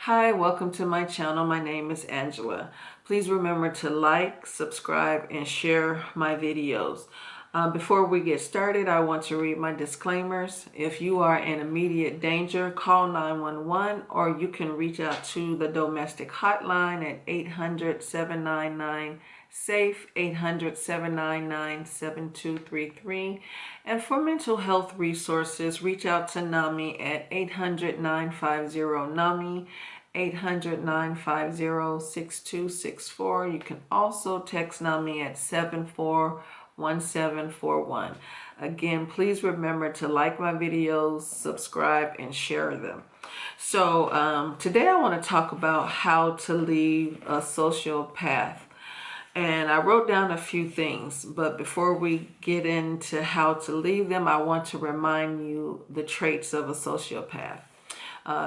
Hi, welcome to my channel. My name is Angela. Please remember to like, subscribe, and share my videos. Before we get started, I want to read my disclaimers. If you are in immediate danger, call 911, or you can reach out to the domestic hotline at 800-799-SAFE, 800-799-7233. And for mental health resources, reach out to NAMI at 800-950-NAMI, 800-950-6264. You can also text NAMI at 741741. Again, please remember to like my videos, subscribe, and share them. So today I want to talk about how to leave a sociopath. And I wrote down a few things, but before we get into how to leave them, I want to remind you the traits of a sociopath.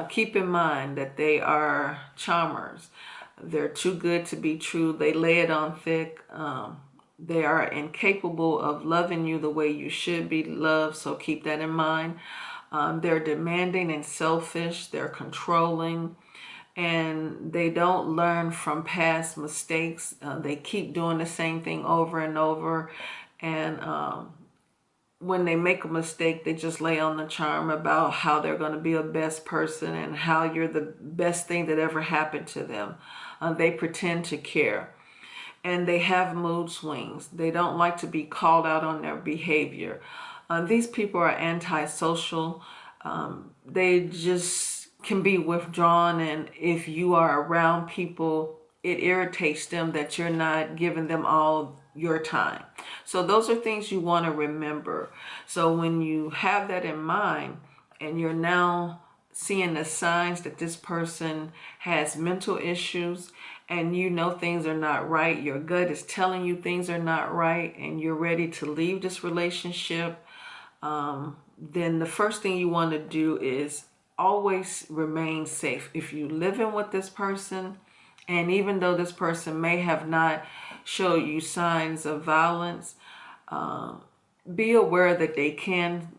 Keep in mind that they are charmers. They're too good to be true. They lay it on thick. They are incapable of loving you the way you should be loved, so keep that in mind. They're demanding and selfish. They're controlling. And they don't learn from past mistakes. They keep doing the same thing over and over. And when they make a mistake, they just lay on the charm about how they're going to be a best person and how you're the best thing that ever happened to them. They pretend to care. And they have mood swings. They don't like to be called out on their behavior. These people are antisocial. They just can be withdrawn, and if you are around people, it irritates them that you're not giving them all your time. So those are things you want to remember. So when you have that in mind and you're now seeing the signs that this person has mental issues and you know things are not right, your gut is telling you things are not right, and you're ready to leave this relationship, then the first thing you want to do is always remain safe. If you live in with this person, and even though this person may have not showed you signs of violence, be aware that they can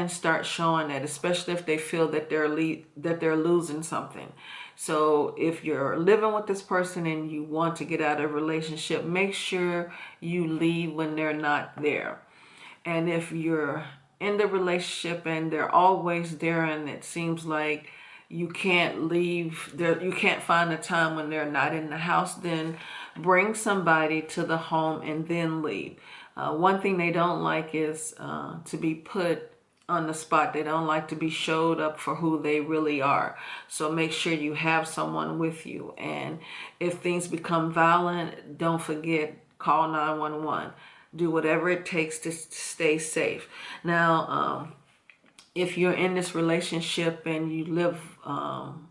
start showing that, especially if they feel that they're losing something. So if you're living with this person and you want to get out of a relationship, make sure you leave when they're not there. And if you're in the relationship and they're always there and it seems like you can't leave, you can't find a time when they're not in the house, then bring somebody to the home and then leave. One thing they don't like is to be put on the spot. They don't like to be showed up for who they really are. So make sure you have someone with you. And if things become violent, don't forget, call 911. Do whatever it takes to stay safe. Now, if you're in this relationship and you live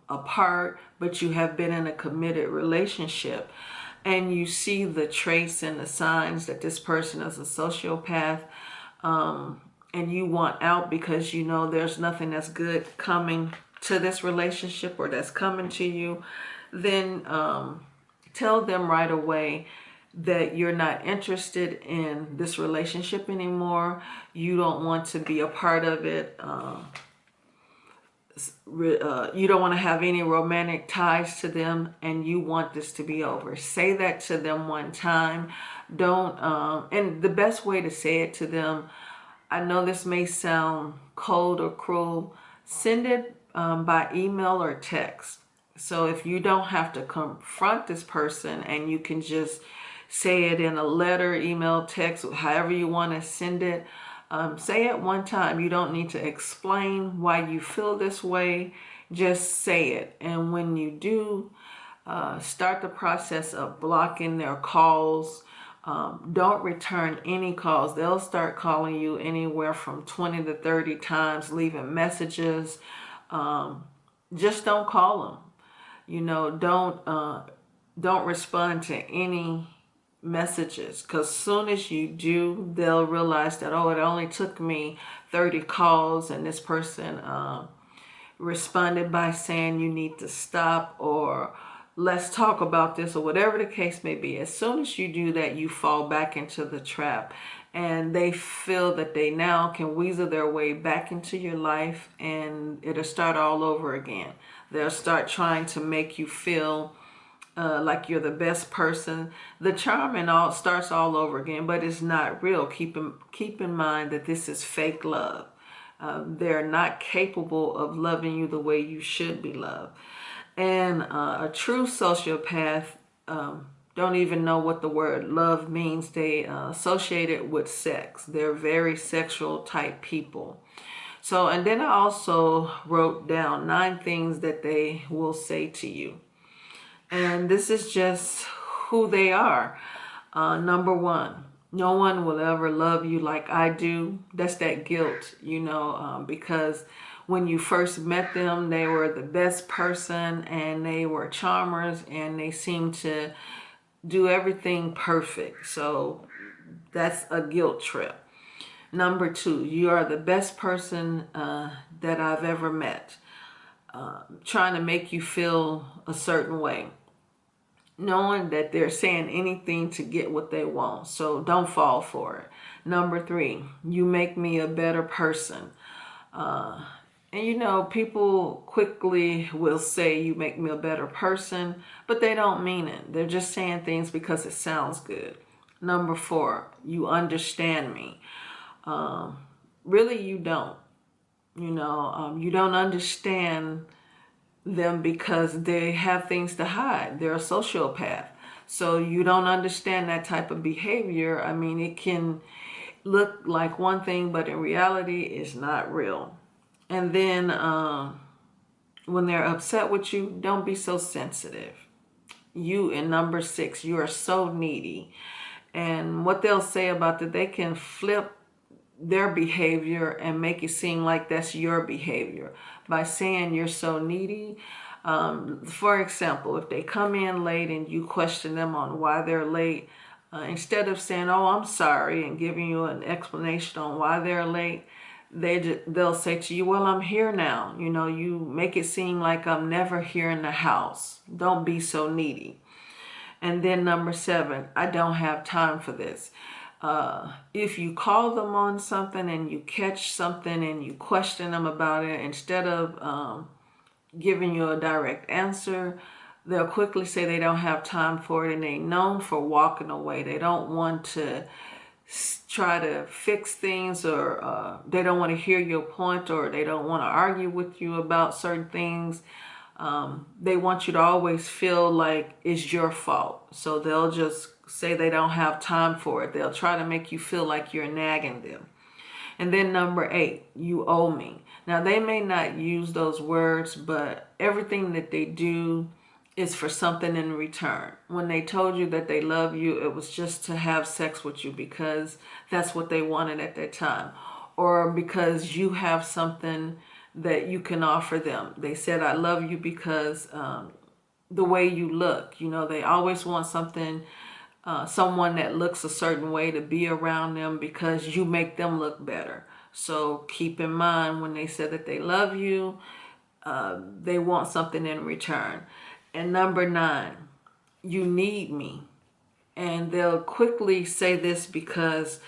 apart, but you have been in a committed relationship, and you see the traits and the signs that this person is a sociopath, and you want out because you know there's nothing that's good coming to this relationship or that's coming to you, then tell them right away that you're not interested in this relationship anymore. You don't want to be a part of it. You don't want to have any romantic ties to them, and you want this to be over. Say that to them one time. Don't, and the best way to say it to them, I know this may sound cold or cruel, send it by email or text. So if you don't have to confront this person and you can just say it in a letter, email, text, however you want to send it, say it one time. You don't need to explain why you feel this way. Just say it. And when you do, start the process of blocking their calls. Don't return any calls. They'll start calling you anywhere from 20 to 30 times, leaving messages. Just don't call them. You know, don't respond to any messages, because soon as you do, they'll realize that, oh, it only took me 30 calls and this person responded by saying you need to stop, or let's talk about this, or whatever the case may be. As soon as you do that, you fall back into the trap, and they feel that they now can weasel their way back into your life, and it'll start all over again. They'll start trying to make you feel like you're the best person. The charm and all starts all over again, but it's not real. Keep in mind that this is fake love. They're not capable of loving you the way you should be loved. And a true sociopath don't even know what the word love means. They associate it with sex. They're very sexual type people. So, and then I also wrote down 9 things that they will say to you. And this is just who they are. Number 1, no one will ever love you like I do. That's that guilt, because when you first met them, they were the best person and they were charmers and they seemed to do everything perfect. So that's a guilt trip. Number 2, you are the best person that I've ever met. Trying to make you feel a certain way, knowing that they're saying anything to get what they want. So don't fall for it. Number 3, you make me a better person. And people quickly will say you make me a better person, but they don't mean it. They're just saying things because it sounds good. Number 4, you understand me. Really, you don't. You don't understand them because they have things to hide. They're a sociopath. So you don't understand that type of behavior. I mean, it can look like one thing, but in reality, it's not real. And then when they're upset with you, don't be so sensitive. You, in number 6, you are so needy. And what they'll say about that, they can flip their behavior and make it seem like that's your behavior by saying you're so needy. For example, if they come in late and you question them on why they're late, instead of saying, oh, I'm sorry, and giving you an explanation on why they're late, they'll say to you, well, I'm here now. You make it seem like I'm never here in the house. Don't be so needy. And then number 7, I don't have time for this. If you call them on something and you catch something and you question them about it, instead of giving you a direct answer, they'll quickly say they don't have time for it, and they're known for walking away. They don't want to try to fix things, or they don't want to hear your point, or they don't want to argue with you about certain things. They want you to always feel like it's your fault. So they'll just say they don't have time for it. They'll try to make you feel like you're nagging them. And then number 8, you owe me. Now, they may not use those words, but everything that they do is for something in return. When they told you that they love you, it was just to have sex with you because that's what they wanted at that time, or because you have something that you can offer them. They said, I love you because the way you look. They always want something, someone that looks a certain way to be around them because you make them look better. So keep in mind, when they said that they love you, they want something in return. And number 9, you need me. And they'll quickly say this because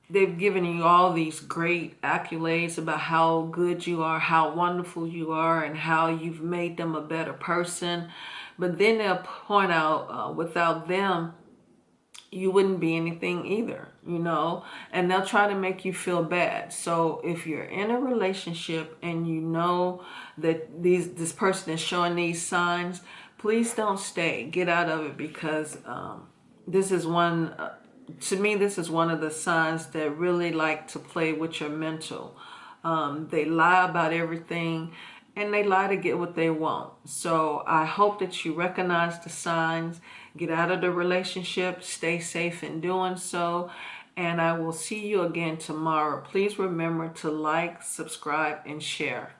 they've given you all these great accolades about how good you are, how wonderful you are, and how you've made them a better person. But then they'll point out without them, you wouldn't be anything either, and they'll try to make you feel bad. So if you're in a relationship and you know that this person is showing these signs, please don't stay. Get out of it, because this is one, to me, this is one of the signs that really like to play with your mental. They lie about everything, and they lie to get what they want. So I hope that you recognize the signs, get out of the relationship, stay safe in doing so, and I will see you again tomorrow. Please remember to like, subscribe, and share.